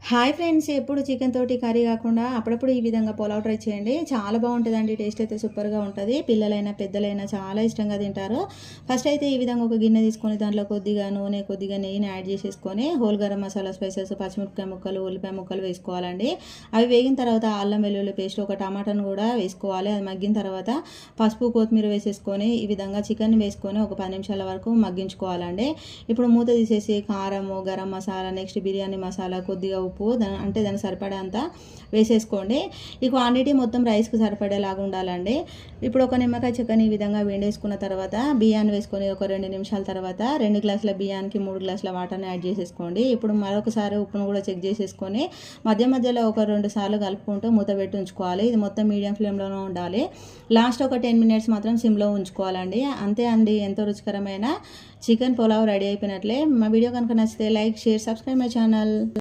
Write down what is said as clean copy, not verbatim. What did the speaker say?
Hi friends, ఎప్పుడు chicken తోటి curry కాకుండా అప్పుడప్పుడు ఈ విధంగా పులావ్ ట్రై చేయండి. చాలా బాగుంటుందండి. టేస్ట్ అయితే సూపర్గా ఉంటుంది. పిల్లలైనా పెద్దలైనా చాలా ఇష్టంగా తింటారు. ఫస్ట్ అయితే ఈ విధంగా ఒక గిన్నె తీసుకొని దాంట్లో కొద్దిగా నూనె, కొద్దిగా నెయ్యిని యాడ్ చేసేసుకొని హోల్ గరం మసాలా, స్పైసెస్, పచ్చిమిరపకాయ ముక్కలు, ఉల్లిపాయ ముక్కలు వేసుకోవాలండి. అవి వేగిన తర్వాత అల్లం వెల్లుల్లి పేస్ట్, ఒక టమాటాను కూడా వేసుకోవాలి. అది మగ్గిన తర్వాత పసుపు, కొత్తిమీర వేసేసుకొని ఈ విధంగా చికెన్ వేసుకొని ఒక 10 నిమిషాల వరకు మగ్గించుకోవాలండి. ఇప్పుడు మూత తీసేసి కారము, గరం మసాలా, నెక్స్ట్ బిర్యానీ మసాలా, కొద్దిగా ఉప్పు అంటే దానికి సరిపడేంత వేసేసుకోండి. ఈ క్వాంటిటీ మొత్తం రైస్కి సరిపడేలాగా ఉండాలండి. ఇప్పుడు ఒక నిమ్మకాయ చెక్కని ఈ విధంగా వేడేసుకున్న తర్వాత బియ్యాన్ని వేసుకొని ఒక 2 నిమిషాల తర్వాత 2 గ్లాసుల బియ్యానికి 3 గ్లాసుల వాటర్ని యాడ్ చేసేసుకోండి. ఇప్పుడు మరొకసారి ఉప్పును కూడా చెక్ చేసేసుకొని మధ్య మధ్యలో ఒక 2 సార్లు కలుపుకుంటూ మూత పెట్టి ఉంచుకోవాలి. ఇది మొత్తం మీడియం ఫ్లేమ్లోనే ఉండాలి. లాస్ట్ ఒక 10 మినిట్స్ మాత్రం సిమ్లో ఉంచుకోవాలండి. అంతే అండి, ఎంతో రుచికరమైన చికెన్ పులావ్ రెడీ అయిపోయినట్లే. మా వీడియో కనుక నచ్చితే like, share, subscribe my channel.